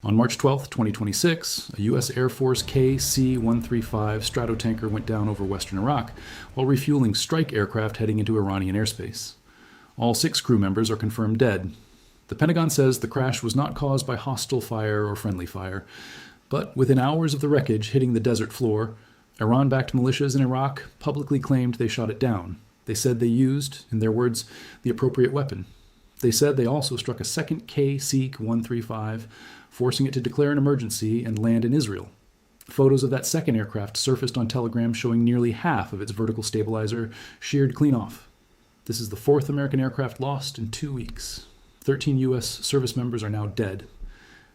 On March 12, 2026, a U.S. Air Force KC-135 Stratotanker went down over western Iraq while refueling strike aircraft heading into Iranian airspace. All 6 crew members are confirmed dead. The Pentagon says the crash was not caused by hostile fire or friendly fire, but within hours of the wreckage hitting the desert floor, Iran-backed militias in Iraq publicly claimed they shot it down. They said they used, in their words, the appropriate weapon. They said they also struck a second KC-135, forcing it to declare an emergency and land in Israel. Photos of that second aircraft surfaced on Telegram showing nearly half of its vertical stabilizer sheared clean off. This is the 4th American aircraft lost in 2 weeks. 13 U.S. service members are now dead.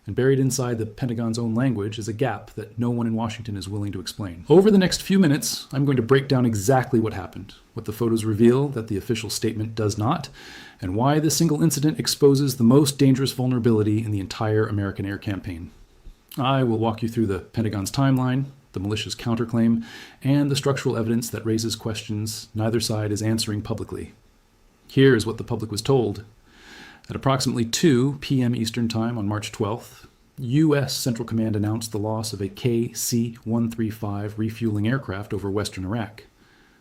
And buried inside the Pentagon's own language is a gap that no one in Washington is willing to explain. Over the next few minutes, I'm going to break down exactly what happened, what the photos reveal that the official statement does not, and why this single incident exposes the most dangerous vulnerability in the entire American air campaign. I will walk you through the Pentagon's timeline, the militia's counterclaim, and the structural evidence that raises questions neither side is answering publicly. Here is what the public was told. At approximately 2 p.m. Eastern Time on March 12th, U.S. Central Command announced the loss of a KC-135 refueling aircraft over western Iraq.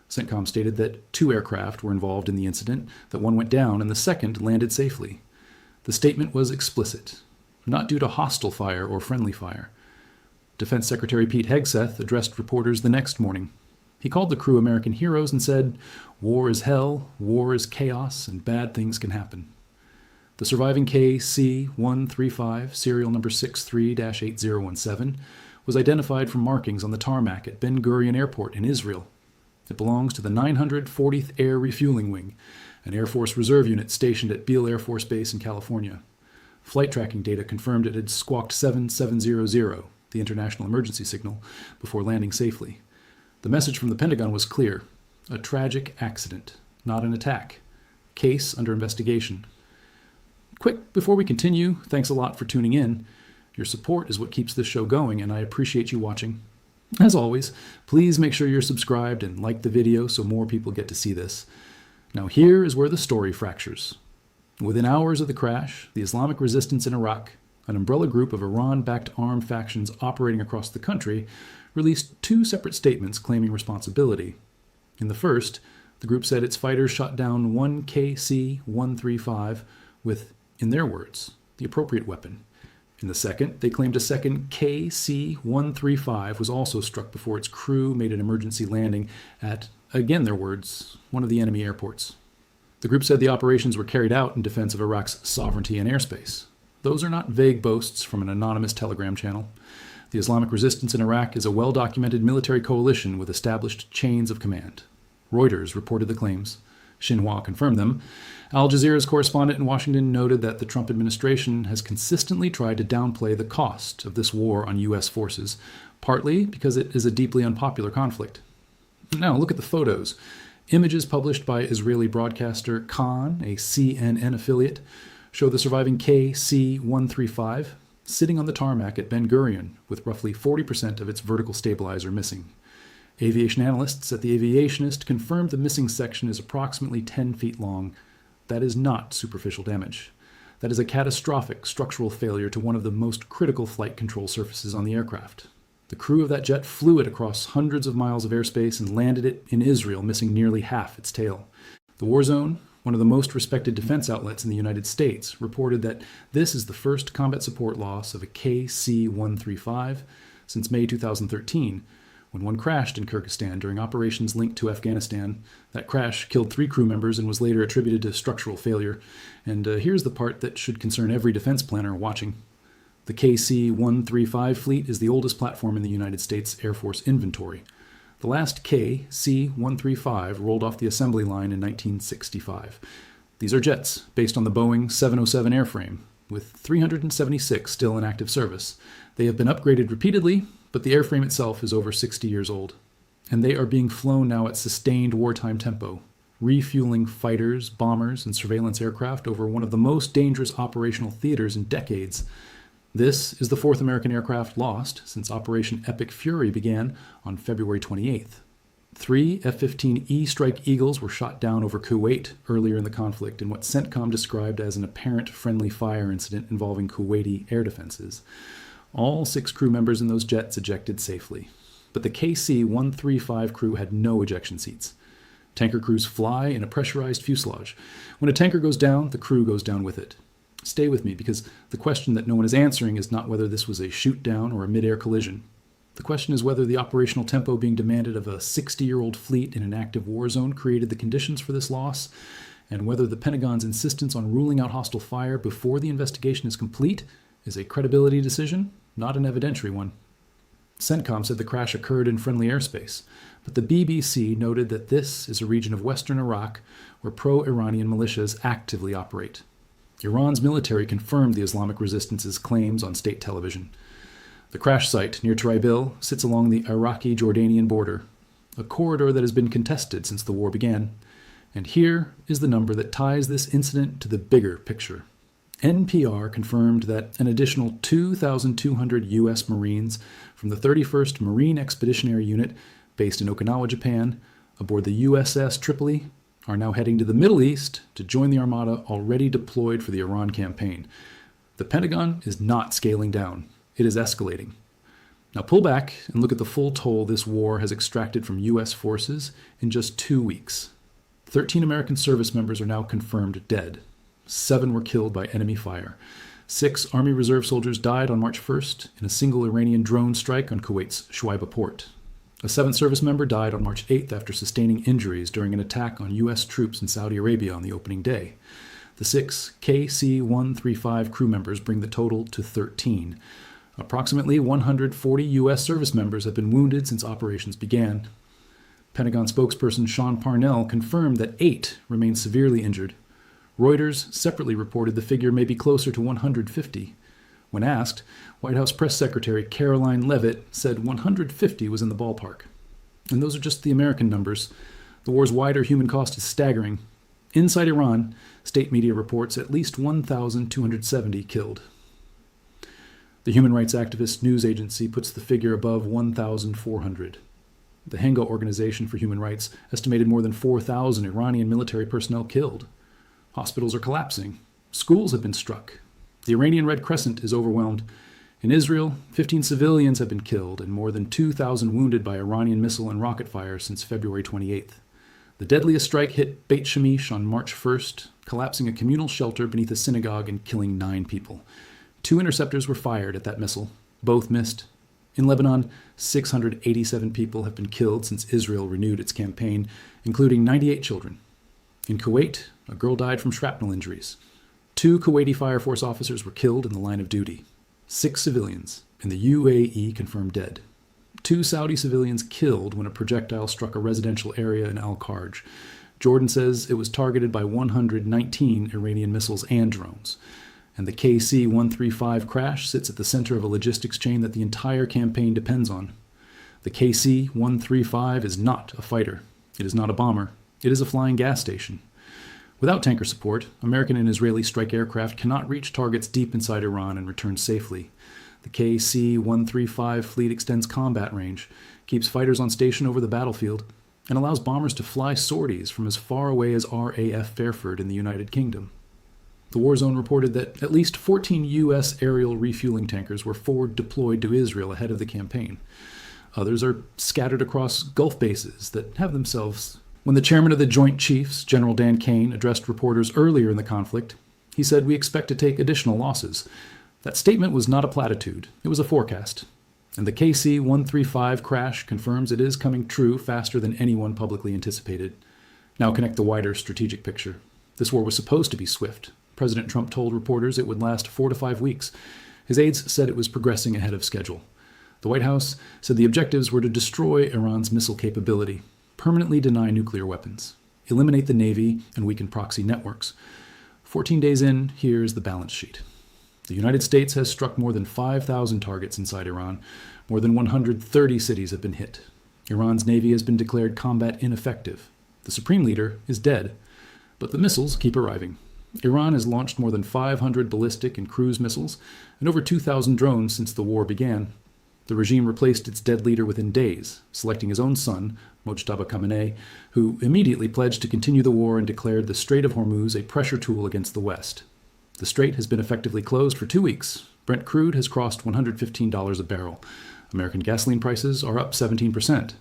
CENTCOM stated that 2 aircraft were involved in the incident, that one went down and the second landed safely. The statement was explicit, not due to hostile fire or friendly fire. Defense Secretary Pete Hegseth addressed reporters the next morning. He called the crew American heroes and said, "War is hell, war is chaos, and bad things can happen." The surviving KC-135, serial number 63-8017, was identified from markings on the tarmac at Ben Gurion Airport in Israel. It belongs to the 940th Air Refueling Wing, an Air Force reserve unit stationed at Beale Air Force Base in California. Flight tracking data confirmed it had squawked 7700, the international emergency signal, before landing safely. The message from the Pentagon was clear: a tragic accident, not an attack. Case under investigation. Quick, before we continue, thanks a lot for tuning in. Your support is what keeps this show going, and I appreciate you watching. As always, please make sure you're subscribed and like the video so more people get to see this. Now here is where the story fractures. Within hours of the crash, the Islamic resistance in Iraq, an umbrella group of Iran-backed armed factions operating across the country, released 2 separate statements claiming responsibility. In the first, the group said its fighters shot down 1 KC-135 with, in their words, the appropriate weapon. In the second, they claimed a second KC-135 was also struck before its crew made an emergency landing at, again their words, one of the enemy airports. The group said the operations were carried out in defense of Iraq's sovereignty and airspace. Those are not vague boasts from an anonymous Telegram channel. The Islamic resistance in Iraq is a well-documented military coalition with established chains of command. Reuters reported the claims. Xinhua confirmed them. Al Jazeera's correspondent in Washington noted that the Trump administration has consistently tried to downplay the cost of this war on U.S. forces, partly because it is a deeply unpopular conflict. Now, look at the photos. Images published by Israeli broadcaster Khan, a CNN affiliate, show the surviving KC-135 sitting on the tarmac at Ben Gurion with roughly 40% of its vertical stabilizer missing. Aviation analysts at The Aviationist confirmed the missing section is approximately 10 feet long. That is not superficial damage. That is a catastrophic structural failure to one of the most critical flight control surfaces on the aircraft. The crew of that jet flew it across hundreds of miles of airspace and landed it in Israel, missing nearly half its tail. The War Zone, one of the most respected defense outlets in the United States, reported that this is the first combat support loss of a KC-135 since May 2013, when one crashed in Kyrgyzstan during operations linked to Afghanistan. That crash killed 3 crew members and was later attributed to structural failure. And here's the part that should concern every defense planner watching. The KC-135 fleet is the oldest platform in the United States Air Force inventory. The last KC-135 rolled off the assembly line in 1965. These are jets based on the Boeing 707 airframe, with 376 still in active service. They have been upgraded repeatedly, but the airframe itself is over 60 years old. And they are being flown now at sustained wartime tempo, refueling fighters, bombers, and surveillance aircraft over one of the most dangerous operational theaters in decades. This is the 4th American aircraft lost since Operation Epic Fury began on February 28th. 3 F-15E Strike Eagles were shot down over Kuwait earlier in the conflict in what CENTCOM described as an apparent friendly fire incident involving Kuwaiti air defenses. All 6 crew members in those jets ejected safely, but the KC-135 crew had no ejection seats. Tanker crews fly in a pressurized fuselage. When a tanker goes down, the crew goes down with it. Stay with me, because the question that no one is answering is not whether this was a shoot-down or a mid-air collision. The question is whether the operational tempo being demanded of a 60-year-old fleet in an active war zone created the conditions for this loss, and whether the Pentagon's insistence on ruling out hostile fire before the investigation is complete is a credibility decision, not an evidentiary one. CENTCOM said the crash occurred in friendly airspace, but the BBC noted that this is a region of western Iraq where pro-Iranian militias actively operate. Iran's military confirmed the Islamic Resistance's claims on state television. The crash site near Trybil sits along the Iraqi-Jordanian border, a corridor that has been contested since the war began. And here is the number that ties this incident to the bigger picture. NPR confirmed that an additional 2,200 U.S. Marines from the 31st Marine Expeditionary Unit, based in Okinawa, Japan, aboard the USS Tripoli, are now heading to the Middle East to join the armada already deployed for the Iran campaign. The Pentagon is not scaling down. It is escalating. Now pull back and look at the full toll this war has extracted from U.S. forces in just 2 weeks. 13 American service members are now confirmed dead. 7 were killed by enemy fire. 6 Army Reserve soldiers died on March 1st in a single Iranian drone strike on Kuwait's Shuaibah port. A 7th service member died on March 8th after sustaining injuries during an attack on U.S. troops in Saudi Arabia on the opening day. The 6 KC-135 crew members bring the total to 13. Approximately 140 U.S. service members have been wounded since operations began. Pentagon spokesperson Sean Parnell confirmed that 8 remain severely injured. Reuters separately reported the figure may be closer to 150. When asked, White House Press Secretary Caroline Leavitt said 150 was in the ballpark. And those are just the American numbers. The war's wider human cost is staggering. Inside Iran, state media reports at least 1,270 killed. The human rights activist news agency puts the figure above 1,400. The Henga Organization for Human Rights estimated more than 4,000 Iranian military personnel killed. Hospitals are collapsing. Schools have been struck. The Iranian Red Crescent is overwhelmed. In Israel, 15 civilians have been killed and more than 2,000 wounded by Iranian missile and rocket fire since February 28th. The deadliest strike hit Beit Shemesh on March 1st, collapsing a communal shelter beneath a synagogue and killing 9 people. 2 interceptors were fired at that missile. Both missed. In Lebanon, 687 people have been killed since Israel renewed its campaign, including 98 children. In Kuwait, a girl died from shrapnel injuries. 2 Kuwaiti Fire Force officers were killed in the line of duty. 6 civilians in the UAE confirmed dead. 2 Saudi civilians killed when a projectile struck a residential area in Al-Kharj. Jordan says it was targeted by 119 Iranian missiles and drones. And the KC-135 crash sits at the center of a logistics chain that the entire campaign depends on. The KC-135 is not a fighter. It is not a bomber. It is a flying gas station. Without tanker support, American and Israeli strike aircraft cannot reach targets deep inside Iran and return safely. The KC-135 fleet extends combat range, keeps fighters on station over the battlefield, and allows bombers to fly sorties from as far away as RAF Fairford in the United Kingdom. The war zone reported that at least 14 U.S. aerial refueling tankers were forward deployed to Israel ahead of the campaign. Others are scattered across Gulf bases that have themselves. When the chairman of the Joint Chiefs, General Dan Kane, addressed reporters earlier in the conflict, he said, "We expect to take additional losses." That statement was not a platitude. It was a forecast. And the KC-135 crash confirms it is coming true faster than anyone publicly anticipated. Now connect the wider strategic picture. This war was supposed to be swift. President Trump told reporters it would last 4 to 5 weeks. His aides said it was progressing ahead of schedule. The White House said the objectives were to destroy Iran's missile capability, permanently deny nuclear weapons, eliminate the Navy, and weaken proxy networks. 14 days in, here's the balance sheet. The United States has struck more than 5,000 targets inside Iran. More than 130 cities have been hit. Iran's Navy has been declared combat ineffective. The Supreme Leader is dead, but the missiles keep arriving. Iran has launched more than 500 ballistic and cruise missiles and over 2,000 drones since the war began. The regime replaced its dead leader within days, selecting his own son, Mojtaba Khamenei, who immediately pledged to continue the war and declared the Strait of Hormuz a pressure tool against the West. The strait has been effectively closed for 2 weeks. Brent crude has crossed $115 a barrel. American gasoline prices are up 17%.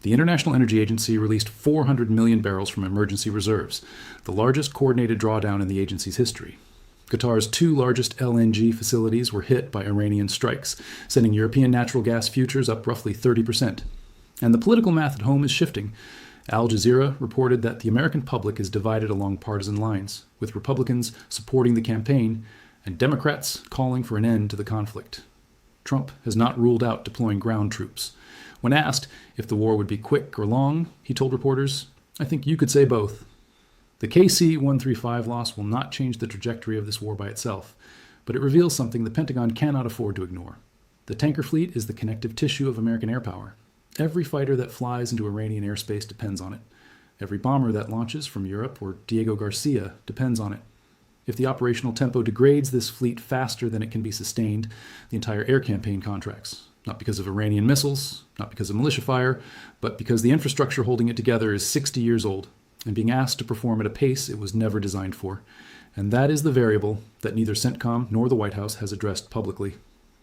The International Energy Agency released 400 million barrels from emergency reserves, the largest coordinated drawdown in the agency's history. Qatar's 2 largest LNG facilities were hit by Iranian strikes, sending European natural gas futures up roughly 30%. And the political math at home is shifting. Al Jazeera reported that the American public is divided along partisan lines, with Republicans supporting the campaign and Democrats calling for an end to the conflict. Trump has not ruled out deploying ground troops. When asked if the war would be quick or long, he told reporters, "I think you could say both." The KC-135 loss will not change the trajectory of this war by itself, but it reveals something the Pentagon cannot afford to ignore. The tanker fleet is the connective tissue of American air power. Every fighter that flies into Iranian airspace depends on it. Every bomber that launches from Europe or Diego Garcia depends on it. If the operational tempo degrades this fleet faster than it can be sustained, the entire air campaign contracts. Not because of Iranian missiles, not because of militia fire, but because the infrastructure holding it together is 60 years old and being asked to perform at a pace it was never designed for. And that is the variable that neither CENTCOM nor the White House has addressed publicly.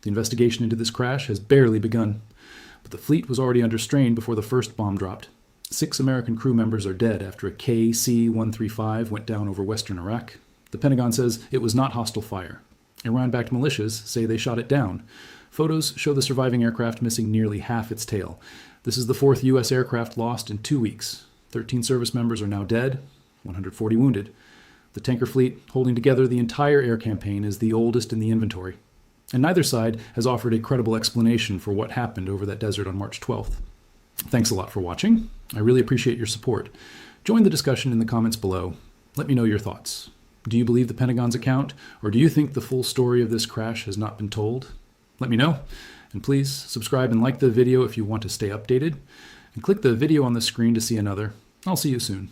The investigation into this crash has barely begun, but the fleet was already under strain before the first bomb dropped. 6 American crew members are dead after a KC-135 went down over western Iraq. The Pentagon says it was not hostile fire. Iran-backed militias say they shot it down. Photos show the surviving aircraft missing nearly half its tail. This is the 4th U.S. aircraft lost in 2 weeks. 13 service members are now dead, 140 wounded. The tanker fleet holding together the entire air campaign is the oldest in the inventory. And neither side has offered a credible explanation for what happened over that desert on March 12th. Thanks a lot for watching. I really appreciate your support. Join the discussion in the comments below. Let me know your thoughts. Do you believe the Pentagon's account, or do you think the full story of this crash has not been told? Let me know. And please subscribe and like the video if you want to stay updated. And click the video on the screen to see another. I'll see you soon.